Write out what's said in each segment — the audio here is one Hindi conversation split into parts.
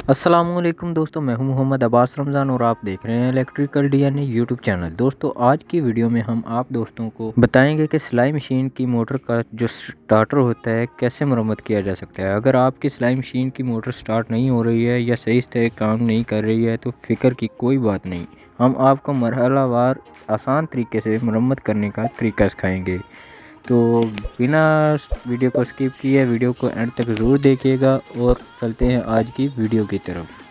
अस्सलामुअलैकुम दोस्तों, मैं हूं मोहम्मद अब्बास रमज़ान और आप देख रहे हैं इलेक्ट्रिकल डीएनए यूट्यूब चैनल। दोस्तों, आज की वीडियो में हम आप दोस्तों को बताएंगे कि सिलाई मशीन की मोटर का जो स्टार्टर होता है कैसे मरम्मत किया जा सकता है। अगर आपकी सिलाई मशीन की मोटर स्टार्ट नहीं हो रही है या सही से काम नहीं कर रही है तो फ़िक्र की कोई बात नहीं, हम आपको मरहलावार आसान तरीके से मरम्मत करने का तरीका सिखाएँगे। तो बिना वीडियो को स्किप किए वीडियो को एंड तक ज़रूर देखिएगा और चलते हैं आज की वीडियो की तरफ।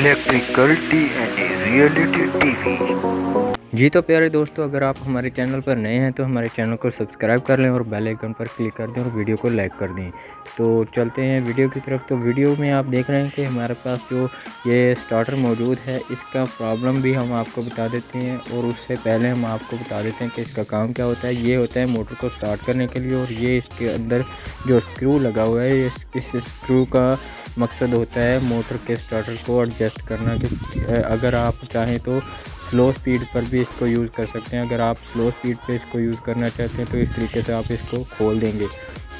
Electrical DNA reality TV. जी तो प्यारे दोस्तों, अगर आप हमारे चैनल पर नए हैं तो हमारे चैनल को सब्सक्राइब कर लें और बेल आइकन पर क्लिक कर दें और वीडियो को लाइक कर दें। तो चलते हैं वीडियो की तरफ। तो वीडियो में आप देख रहे हैं कि हमारे पास जो ये स्टार्टर मौजूद है, इसका प्रॉब्लम भी हम आपको बता देते हैं और उससे पहले हम आपको बता देते हैं कि इसका काम क्या होता है। ये होता है मोटर को स्टार्ट करने के लिए और ये इसके अंदर जो स्क्रू लगा हुआ है, इस स्क्रू का मकसद होता है मोटर के स्टार्टर को एडजस्ट करना। कि अगर आप चाहें तो स्लो स्पीड पर भी इसको यूज़ कर सकते हैं। अगर आप स्लो स्पीड पे इसको यूज़ करना चाहते हैं तो इस तरीके से आप इसको खोल देंगे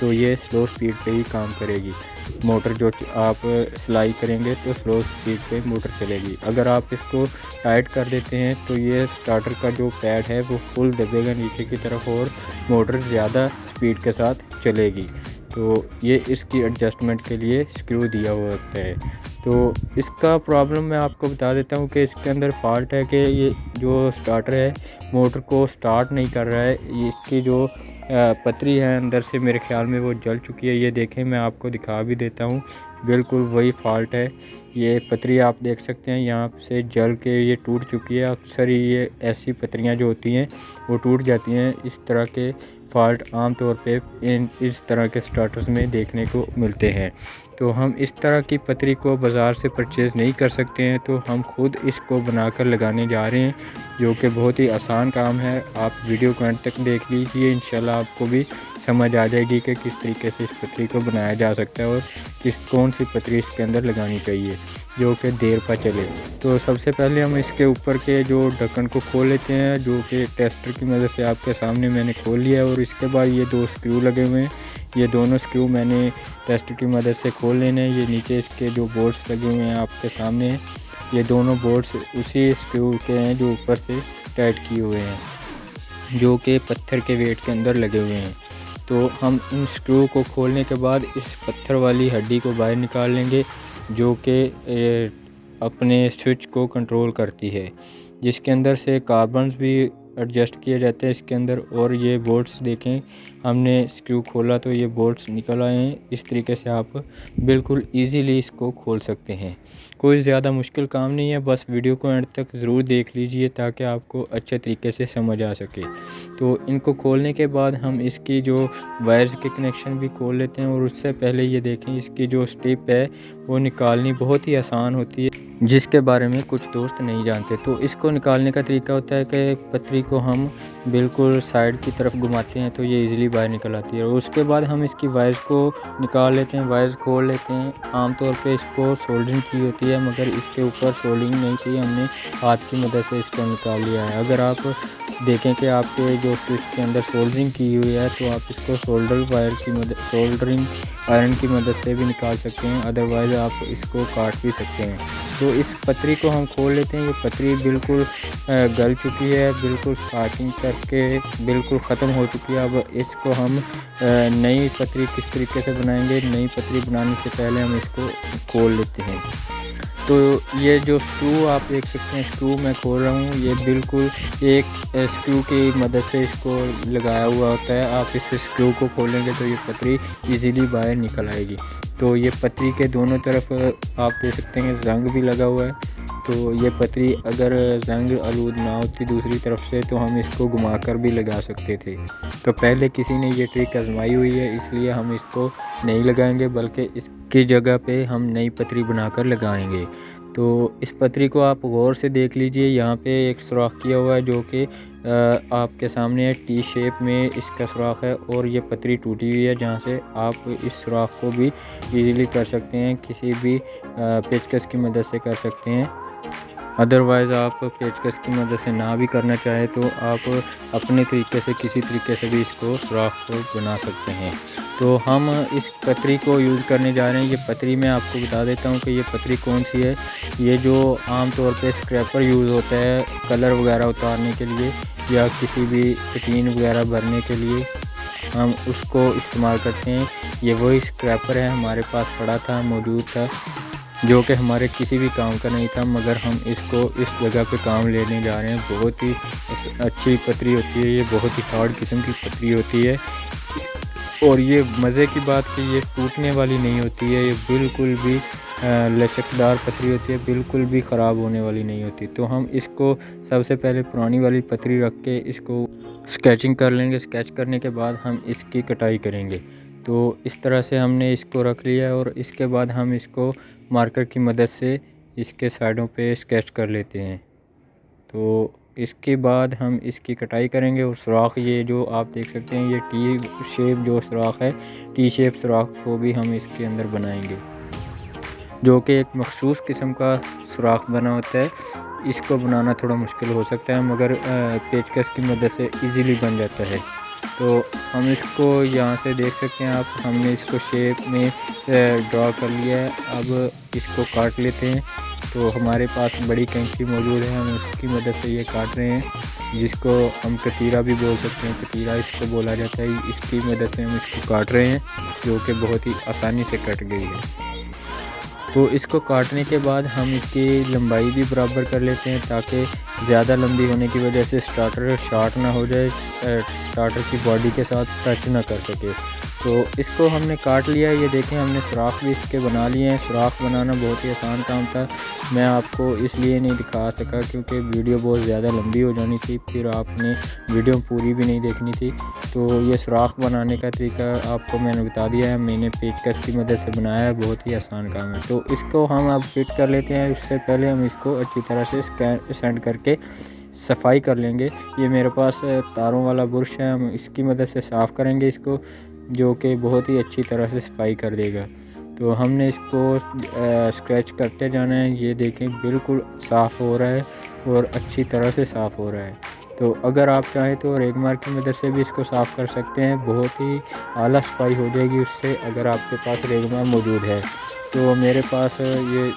तो ये स्लो स्पीड पे ही काम करेगी मोटर। जो आप सिलाई करेंगे तो स्लो स्पीड पे मोटर चलेगी। अगर आप इसको टाइट कर देते हैं तो ये स्टार्टर का जो पैड है वो फुल दबेगा नीचे की तरफ और मोटर ज़्यादा स्पीड के साथ चलेगी। तो ये इसकी एडजस्टमेंट के लिए स्क्रू दिया हुआ होता है। तो इसका प्रॉब्लम मैं आपको बता देता हूँ कि इसके अंदर फॉल्ट है कि ये जो स्टार्टर है मोटर को स्टार्ट नहीं कर रहा है। इसकी जो पतरी है अंदर से मेरे ख्याल में वो जल चुकी है। ये देखें, मैं आपको दिखा भी देता हूँ, बिल्कुल वही फॉल्ट है। ये पतरी आप देख सकते हैं यहाँ से जल के ये टूट चुकी है। अक्सर ये ऐसी पतरियाँ जो होती हैं वो टूट जाती हैं। इस तरह के फॉल्ट आम तौर पे इस तरह के स्टार्टर्स में देखने को मिलते हैं। तो हम इस तरह की पतरी को बाज़ार से परचेज़ नहीं कर सकते हैं, तो हम खुद इसको बनाकर लगाने जा रहे हैं, जो कि बहुत ही आसान काम है। आप वीडियो को एंड तक देख लीजिए, इंशाल्लाह आपको भी समझ आ जाएगी कि किस तरीके से इस पतरी को बनाया जा सकता है और कौन सी पतरी इसके अंदर लगानी चाहिए जो कि देर पर चले। तो सबसे पहले हम इसके ऊपर के जो ढक्कन को खोल लेते हैं, जो कि टेस्टर की मदद से आपके सामने मैंने खोल लिया है। और इसके बाद ये दो स्क्रू लगे हुए हैं, ये दोनों स्क्रू मैंने टेस्टर की मदद से खोल लेने हैं। ये नीचे इसके जो बोल्ट्स लगे हुए हैं आपके सामने हैं, ये दोनों बोल्ट्स उसी स्क्रू के हैं जो ऊपर से टाइट किए हुए हैं, जो कि पत्थर के वेट के अंदर लगे हुए हैं। तो हम इन स्क्रू को खोलने के बाद इस पत्थर वाली हड्डी को बाहर निकाल लेंगे, जो कि अपने स्विच को कंट्रोल करती है, जिसके अंदर से कार्बन्स भी एडजस्ट किए जाते हैं इसके अंदर। और ये बोल्ट्स देखें, हमने स्क्रू खोला तो ये बोल्ट्स निकल आए हैं। इस तरीके से आप बिल्कुल इजीली इसको खोल सकते हैं। कोई ज़्यादा मुश्किल काम नहीं है, बस वीडियो को एंड तक ज़रूर देख लीजिए ताकि आपको अच्छे तरीके से समझ आ सके। तो इनको खोलने के बाद हम इसकी जो वायर्स के कनेक्शन भी खोल लेते हैं। और उससे पहले ये देखें, इसकी जो स्ट्रिप है वो निकालनी बहुत ही आसान होती है, जिसके बारे में कुछ दोस्त नहीं जानते। तो इसको निकालने का तरीका होता है कि पतरी को हम बिल्कुल साइड की तरफ घुमाते हैं तो ये इजीली बाहर निकल आती है। और उसके बाद हम इसकी वायर्स को निकाल लेते हैं, वायर्स खोल लेते हैं। आमतौर पे इसको सोल्डरिंग की होती है, मगर इसके ऊपर सोल्डरिंग नहीं की, हमने हाथ की मदद से इसको निकाल लिया है। अगर आप देखें कि आपके जो स्विच के अंदर सोल्डरिंग की हुई है तो आप इसको सोल्डरिंग आयरन की मदद से भी निकाल सकते हैं, अदरवाइज़ आप इसको काट भी सकते हैं। तो इस पतरी को हम खोल लेते हैं। ये पतरी बिल्कुल गल चुकी है, बिल्कुल स्टार्टिंग करके बिल्कुल ख़त्म हो चुकी है। अब इसको हम नई पतरी किस तरीके से बनाएंगे, नई पतरी बनाने से पहले हम इसको खोल लेते हैं। तो ये जो स्क्रू आप देख सकते हैं, स्क्रू मैं खोल रहा हूँ, ये बिल्कुल एक स्क्रू की मदद से इसको लगाया हुआ होता है। आप इस स्क्रू को खोलेंगे तो ये पतरी इजीली बाहर निकल आएगी। तो ये पतरी के दोनों तरफ आप देख सकते हैं जंग भी लगा हुआ है। तो ये पतरी अगर जंग आलूद ना होती दूसरी तरफ से तो हम इसको घुमाकर भी लगा सकते थे। तो पहले किसी ने ये ट्रिक आजमाई हुई है, इसलिए हम इसको नहीं लगाएंगे, बल्कि इसकी जगह पे हम नई पतरी बनाकर लगाएंगे। तो इस पतरी को आप गौर से देख लीजिए, यहाँ पे एक सुराख किया हुआ है जो कि आपके सामने टी शेप में इसका सुराख है। और ये पतरी टूटी हुई है, जहाँ से आप इस सुराख को भी इजीली कर सकते हैं, किसी भी पेचकस की मदद से कर सकते हैं। अदरवाइज़ आप पेचकस की मदद से ना भी करना चाहे तो आप अपने तरीके से किसी तरीके से भी इसको सुराख को बना सकते हैं। तो हम इस पतरी को यूज़ करने जा रहे हैं। ये पतरी मैं आपको बता देता हूँ कि ये पतरी कौन सी है। ये जो आम तौर पे स्क्रैपर यूज़ होता है कलर वगैरह उतारने के लिए या किसी भी टिन वगैरह भरने के लिए हम उसको इस्तेमाल करते हैं। ये वही स्क्रैपर है, हमारे पास पड़ा था, मौजूद था, जो कि हमारे किसी भी काम का नहीं था, मगर हम इसको इस जगह पे काम लेने जा रहे हैं। बहुत ही अच्छी पतरी होती है, ये बहुत ही हार्ड किस्म की पतरी होती है और ये मज़े की बात कि ये टूटने वाली नहीं होती है। ये बिल्कुल भी लचकदार पतरी होती है, बिल्कुल भी ख़राब होने वाली नहीं होती। तो हम इसको सबसे पहले पुरानी वाली पतरी रख के इसको स्केचिंग कर लेंगे। स्केच करने के बाद हम इसकी कटाई करेंगे। तो इस तरह से हमने इसको रख लिया है और इसके बाद हम इसको मार्कर की मदद से इसके साइडों पे स्केच कर लेते हैं। तो इसके बाद हम इसकी कटाई करेंगे और सुराख ये जो आप देख सकते हैं, ये टी शेप जो सुराख है, टी शेप सुराख को भी हम इसके अंदर बनाएंगे, जो कि एक मखसूस किस्म का सुराख बना होता है। इसको बनाना थोड़ा मुश्किल हो सकता है, मगर पेचकस की मदद से इजीली बन जाता है। तो हम इसको यहाँ से देख सकते हैं आप, हमने इसको शेप में ड्रॉ कर लिया है। अब इसको काट लेते हैं। तो हमारे पास बड़ी कैंची मौजूद है, हम उसकी मदद से ये काट रहे हैं, जिसको हम कतीरा भी बोल सकते हैं। कतीरा इसको बोला जाता है। इसकी मदद से हम इसको काट रहे हैं, जो कि बहुत ही आसानी से कट गई है। तो इसको काटने के बाद हम इसकी लंबाई भी बराबर कर लेते हैं, ताकि ज़्यादा लंबी होने की वजह से स्टार्टर शॉर्ट ना हो जाए, स्टार्टर की बॉडी के साथ टच ना कर सके। तो इसको हमने काट लिया। ये देखें, हमने सुराख भी इसके बना लिए हैं। सुराख बनाना बहुत ही आसान काम था। मैं आपको इसलिए नहीं दिखा सका क्योंकि वीडियो बहुत ज़्यादा लंबी हो जानी थी, फिर आपने वीडियो पूरी भी नहीं देखनी थी। तो ये सुराख बनाने का तरीका आपको मैंने बता दिया है, मैंने पेचकस की मदद से बनाया है, बहुत ही आसान काम है। तो इसको हम अब फिट कर लेते हैं। उससे पहले हम इसको अच्छी तरह से सेंड करके सफाई कर लेंगे। ये मेरे पास तारों वाला बुरश है, हम इसकी मदद से साफ़ करेंगे इसको, जो कि बहुत ही अच्छी तरह से सफाई कर देगा। तो हमने इसको स्क्रैच करते जाना है। ये देखें, बिल्कुल साफ़ हो रहा है और अच्छी तरह से साफ़ हो रहा है। तो अगर आप चाहें तो रेगमार की मदद से भी इसको साफ़ कर सकते हैं, बहुत ही आला सफाई हो जाएगी उससे, अगर आपके पास रेगमार मौजूद है। तो मेरे पास ये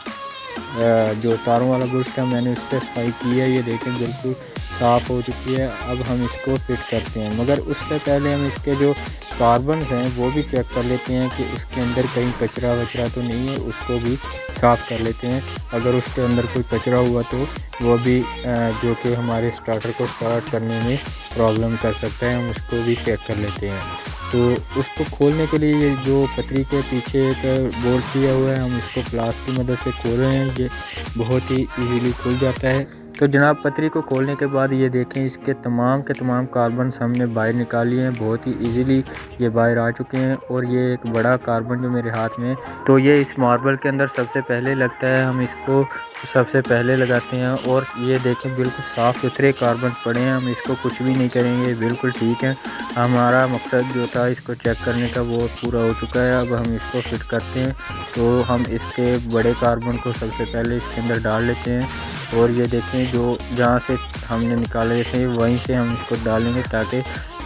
जो तारों वाला बुरश था, मैंने उससे सफाई की है। ये देखें, बिल्कुल साफ़ हो चुकी है। अब हम इसको फिट करते हैं, मगर उससे पहले हम इसके जो कार्बन हैं वो भी चेक कर लेते हैं कि उसके अंदर कहीं कचरा वचरा तो नहीं है, उसको भी साफ़ कर लेते हैं। अगर उसके अंदर कोई कचरा हुआ तो वो भी जो कि हमारे स्टार्टर को स्टार्ट करने में प्रॉब्लम कर सकता है, हम उसको भी चेक कर लेते हैं। तो उसको खोलने के लिए ये जो पतरी के पीछे एक बोल्ट किया हुआ है, हम इसको प्लास की मदद से खोल रहे हैं। ये बहुत ही इजीली खुल जाता है। तो जनाब, पतरी को खोलने के बाद ये देखें, इसके तमाम के तमाम कार्बन्स हमने बाहर निकाल लिए हैं, बहुत ही इजीली ये बाहर आ चुके हैं। और ये एक बड़ा कार्बन जो मेरे हाथ में, तो ये इस मार्बल के अंदर सबसे पहले लगता है, हम इसको सबसे पहले लगाते हैं। और ये देखें, बिल्कुल साफ़ सुथरे कार्बन्स पड़े हैं, हम इसको कुछ भी नहीं करेंगे, बिल्कुल ठीक है। हमारा मकसद जो था इसको चेक करने का वो पूरा हो चुका है। अब हम इसको फिट करते हैं। तो हम इसके बड़े कार्बन को सबसे पहले इसके अंदर डाल लेते हैं। और ये देखें, जो जहाँ से हमने निकाले थे वहीं से हम इसको डालेंगे, ताकि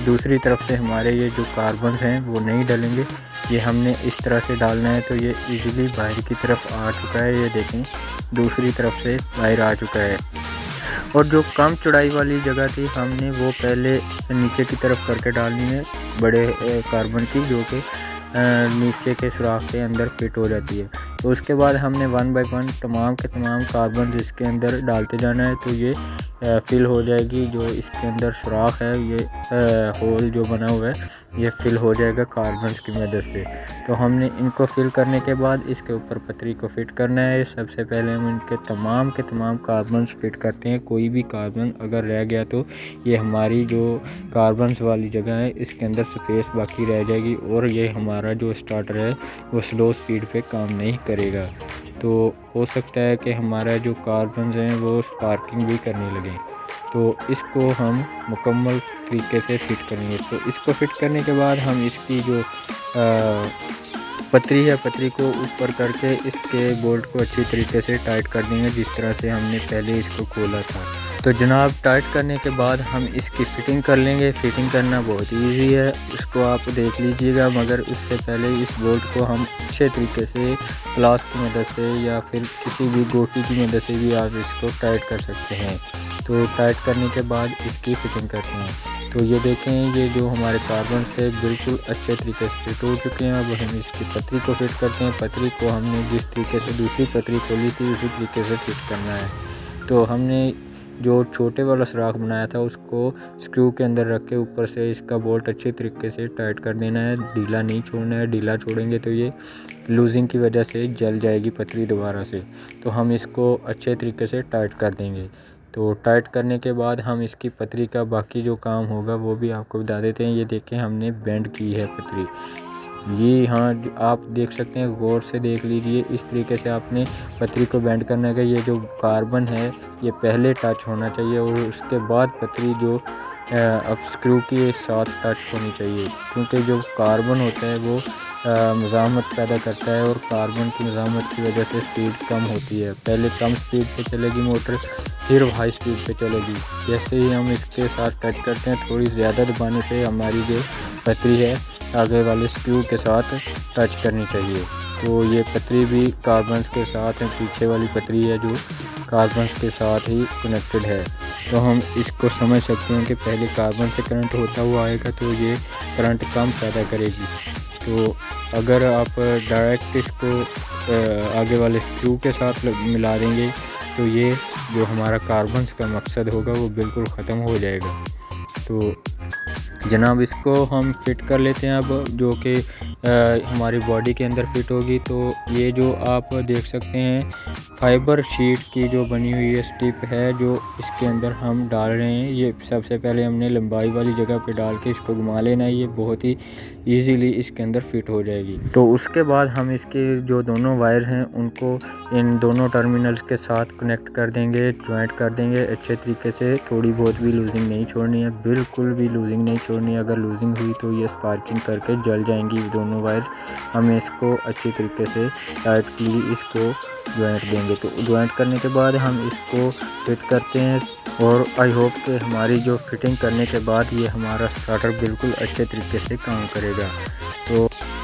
दूसरी तरफ से हमारे ये जो कार्बन्स हैं वो नहीं डलेंगे। ये हमने इस तरह से डालना है। तो ये इजीली बाहर की तरफ आ चुका है। ये देखें, दूसरी तरफ से बाहर आ चुका है। और जो कम चौड़ाई वाली जगह थी, हमने वो पहले नीचे की तरफ करके डालनी है, बड़े कार्बन की, जो कि नीचे के सुराख के अंदर फिट हो जाती है। तो उसके बाद हमने 1 बाय 1 तमाम के तमाम कार्बन इसके अंदर डालते जाना है। तो ये फिल हो जाएगी। जो इसके अंदर सुराख है, ये होल जो बना हुआ है, ये फिल हो जाएगा कार्बन्स की मदद से। तो हमने इनको फिल करने के बाद इसके ऊपर पतरी को फिट करना है। सबसे पहले हम इनके तमाम के तमाम कार्बन्स फिट करते हैं। कोई भी कार्बन अगर रह गया तो ये हमारी जो कार्बन्स वाली जगह है, इसके अंदर स्पेस बाकी रह जाएगी और ये हमारा जो स्टार्टर है वो स्लो स्पीड पे काम नहीं करेगा। तो हो सकता है कि हमारा जो कार्बन्स हैं वो स्पार्किंग भी करने लगें। तो इसको हम मुकम्मल तरीके से फिट करेंगे। तो इसको फिट करने के बाद हम इसकी जो पतरी है, पतरी को ऊपर करके इसके बोल्ट को अच्छी तरीके से टाइट कर देंगे जिस तरह से हमने पहले इसको खोला था। तो जनाब टाइट करने के बाद हम इसकी फ़िटिंग कर लेंगे। फ़िटिंग करना बहुत ईजी है, इसको आप देख लीजिएगा, मगर उससे पहले इस बोल्ट को हम अच्छे तरीके से प्लास की मदद से या फिर किसी भी गोटी की मदद से भी आप इसको टाइट कर सकते हैं। तो टाइट करने के बाद इसकी फ़िटिंग करते हैं। तो ये देखें, ये जो हमारे कार्बन थे बिल्कुल अच्छे तरीके से फिट हो चुके हैं। अब हम इसकी पतरी को फिट करते हैं। पतरी को हमने जिस तरीके से दूसरी पतरी खोली थी उसी तरीके से फिट करना है। तो हमने जो छोटे वाला सुराख बनाया था उसको स्क्रू के अंदर रख के ऊपर से इसका बोल्ट अच्छे तरीके से टाइट कर देना है, ढीला नहीं छोड़ना है। ढीला छोड़ेंगे तो ये लूजिंग की वजह से जल जाएगी पतरी दोबारा से। तो हम इसको अच्छे तरीके से टाइट कर देंगे। तो टाइट करने के बाद हम इसकी पतरी का बाकी जो काम होगा वो भी आपको बता देते हैं। ये देखें, हमने बेंड की है पतरी, ये हाँ आप देख सकते हैं, गौर से देख लीजिए। इस तरीके से आपने पतरी को बेंड करना है। ये जो कार्बन है ये पहले टच होना चाहिए और उसके बाद पतरी जो अब स्क्रू के साथ टच होनी चाहिए, क्योंकि जो कार्बन होता है वो मज़ाहमत पैदा करता है और कार्बन की मज़ाहमत की वजह से स्पीड कम होती है। पहले कम स्पीड पे चलेगी मोटर, फिर हाई स्पीड पे चलेगी। जैसे ही हम इसके साथ टच करते हैं, थोड़ी ज़्यादा दबाने से हमारी जो पतरी है आगे वाले स्क्रू के साथ टच करनी चाहिए। तो ये पतरी भी कार्बन्स के साथ है, पीछे वाली पतरी है जो कार्बन्स के साथ ही कनेक्टेड है। तो हम इसको समझ सकते हैं कि पहले कार्बन से करंट होता हुआ आएगा तो ये करंट कम पैदा करेगी। तो अगर आप डायरेक्ट इसको आगे वाले स्क्रू के साथ मिला देंगे तो ये जो हमारा कार्बन्स का मकसद होगा वो बिल्कुल ख़त्म हो जाएगा। तो जनाब इसको हम फिट कर लेते हैं अब, जो कि हमारी बॉडी के अंदर फिट होगी। तो ये जो आप देख सकते हैं फाइबर शीट की जो बनी हुई है स्टिप है जो इसके अंदर हम डाल रहे हैं। ये सबसे पहले हमने लंबाई वाली जगह पे डाल के इसको घुमा लेना है, ये बहुत ही इजीली इसके अंदर फिट हो जाएगी। तो उसके बाद हम इसके जो दोनों वायर हैं उनको इन दोनों टर्मिनल्स के साथ कनेक्ट कर देंगे, ज्वाइंट कर देंगे अच्छे तरीके से। थोड़ी बहुत भी लूजिंग नहीं छोड़नी है, बिल्कुल भी लूजिंग नहीं छोड़नी है। अगर लूजिंग हुई तो ये स्पार्किंग करके जल जाएंगी दोनों वायर्स। हमें इसको अच्छी तरीके से टाइटली इसको ज्वाइंट देंगे। तो ज्वाइंट करने के बाद हम इसको फिट करते हैं और आई होप कि हमारी जो फिटिंग करने के बाद ये हमारा स्टार्टर बिल्कुल अच्छे तरीके से काम करेगा।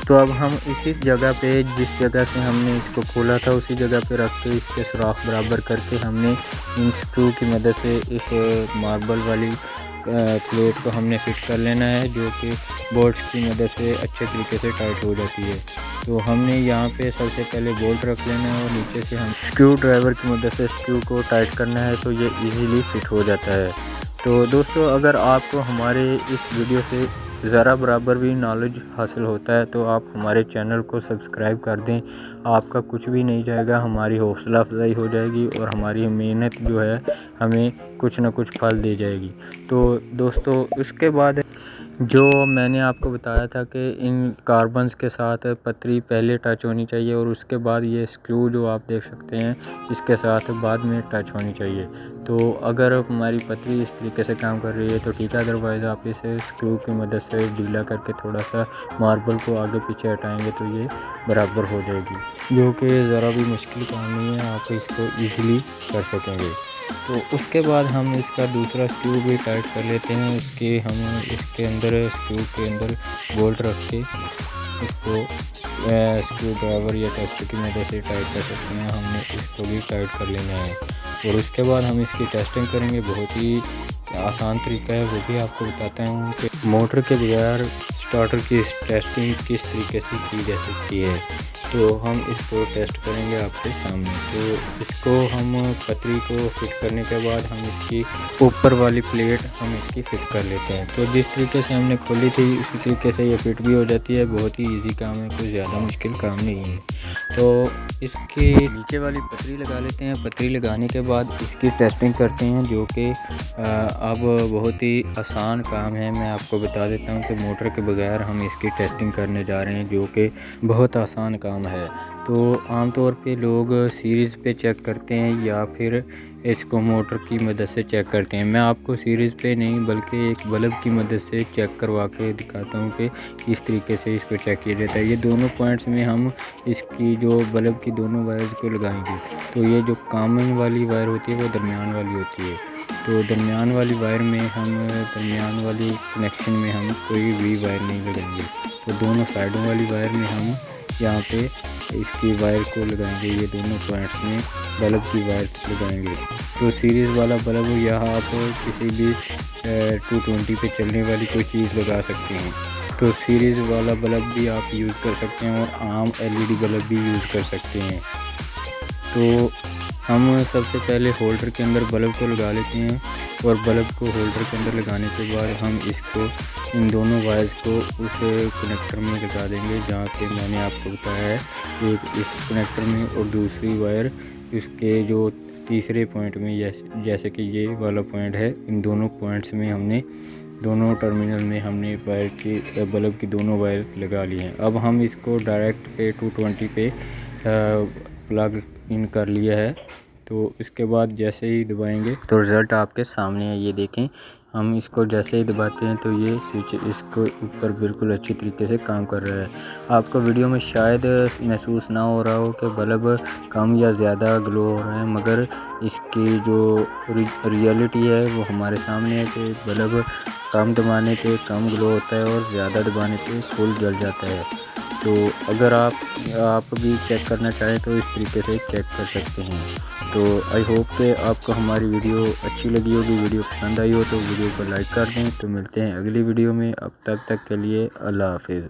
तो अब हम इसी जगह पे जिस जगह से हमने इसको खोला था उसी जगह पे रख के इसके सुराख बराबर करके हमने इन स्क्रू की मदद से इस मार्बल वाली प्लेट को हमने फिट कर लेना है, जो कि बोल्ट्स की मदद से अच्छे तरीके से टाइट हो जाती है। तो हमने यहाँ पे सबसे पहले बोल्ट रख लेना है और नीचे से हम स्क्रू ड्राइवर की मदद से स्क्रू को टाइट करना है, तो ये इजीली फिट हो जाता है। तो दोस्तों अगर आपको हमारे इस वीडियो से ज़रा बराबर भी नॉलेज हासिल होता है तो आप हमारे चैनल को सब्सक्राइब कर दें। आपका कुछ भी नहीं जाएगा, हमारी हौसला अफजाई हो जाएगी और हमारी मेहनत जो है हमें कुछ ना कुछ फल दे जाएगी। तो दोस्तों उसके बाद जो मैंने आपको बताया था कि इन कार्बन्स के साथ पतरी पहले टच होनी चाहिए और उसके बाद ये स्क्रू जो आप देख सकते हैं इसके साथ बाद में टच होनी चाहिए। तो अगर हमारी पतरी इस तरीके से काम कर रही है तो ठीक है, अदरवाइज़ आप इसे स्क्रू की मदद से ढीला करके थोड़ा सा मार्बल को आगे पीछे हटाएंगे तो ये बराबर हो जाएगी, जो कि ज़रा भी मुश्किल काम नहीं है, आप इसको ईज़िली कर सकेंगे। तो उसके बाद हम इसका दूसरा स्क्रू भी टाइट कर लेते हैं। हम इसके अंदर स्क्रू के अंदर बोल्ट रख के इसको स्क्रू ड्राइवर या टेस्टर की मदद से टाइट कर सकते हैं। हमने इसको भी टाइट कर लेना है और उसके बाद हम इसकी टेस्टिंग करेंगे। बहुत ही आसान तरीका है, वो भी आपको बताता हूँ कि मोटर के बगैर स्टार्टर की टेस्टिंग किस तरीके से की जा सकती है। तो हम इसको टेस्ट करेंगे आपके सामने। तो इसको हम पतरी को फिट करने के बाद हम इसकी ऊपर वाली प्लेट हम इसकी फिट कर लेते हैं। तो जिस तरीके से हमने खोली थी उसी तरीके से ये फिट भी हो जाती है। बहुत ही इजी काम है, कोई ज़्यादा मुश्किल काम नहीं है। तो इसकी नीचे वाली पतरी लगा लेते हैं। पतरी लगाने के बाद इसकी टेस्टिंग करते हैं, जो कि अब बहुत ही आसान काम है। मैं आपको बता देता हूं कि मोटर के बगैर हम इसकी टेस्टिंग करने जा रहे हैं, जो कि बहुत आसान काम है। तो आमतौर पे लोग सीरीज़ पे चेक करते हैं या फिर इसको मोटर की मदद से चेक करते हैं। मैं आपको सीरीज़ पे नहीं बल्कि एक बल्ब की मदद से चेक करवा के दिखाता हूँ कि किस तरीके से इसको चेक किया जाता है। ये दोनों पॉइंट्स में हम इसकी जो बल्ब की दोनों वायर्स को लगाएंगे। तो ये जो कॉमन वाली वायर होती है वो दरमियान वाली होती है। तो दरमियान वाली वायर में हम दरमियान वाली कनेक्शन में हम कोई भी वायर नहीं लगाएंगे। तो दोनों साइडों वाली वायर में हम यहाँ पे इसकी वायर को लगाएंगे। ये दोनों पॉइंट्स में बल्ब की वायर्स लगाएंगे। तो सीरीज़ वाला बल्ब यहाँ आप किसी भी 220 पे चलने वाली कोई चीज़ लगा सकते हैं। तो सीरीज़ वाला बल्ब भी आप यूज़ कर सकते हैं और आम LED बल्ब भी यूज़ कर सकते हैं। तो हम सबसे पहले होल्डर के अंदर बल्ब को लगा लेते हैं और बल्ब को होल्डर के अंदर लगाने के बाद हम इसको इन दोनों वायर्स को उस कनेक्टर में लगा देंगे जहाँ पे मैंने आपको बताया है, एक इस कनेक्टर में और दूसरी वायर इसके जो तीसरे पॉइंट में, जैसे कि ये वाला पॉइंट है, इन दोनों पॉइंट्स में हमने दोनों टर्मिनल में हमने वायर की बल्ब की दोनों वायर लगा ली हैं। अब हम इसको डायरेक्ट पे 220 पे प्लग इन कर लिया है। तो इसके बाद जैसे ही दबाएंगे तो रिज़ल्ट आपके सामने है। ये देखें, हम इसको जैसे ही दबाते हैं तो ये स्विच इसको ऊपर बिल्कुल अच्छी तरीके से काम कर रहा है। आपको वीडियो में शायद महसूस ना हो रहा हो कि बल्ब कम या ज़्यादा ग्लो हो रहा है, मगर इसकी जो रियलिटी है वो हमारे सामने है कि बल्ब कम दबाने पे कम ग्लो होता है और ज़्यादा दबाने पे फुल जल जाता है। तो अगर आप भी चेक करना चाहें तो इस तरीके से चेक कर सकते हैं। तो आई होप कि आपको हमारी वीडियो अच्छी लगी होगी। वीडियो पसंद आई हो तो वीडियो को लाइक कर दें। तो मिलते हैं अगली वीडियो में, अब तक के लिए अल्लाह हाफिज़।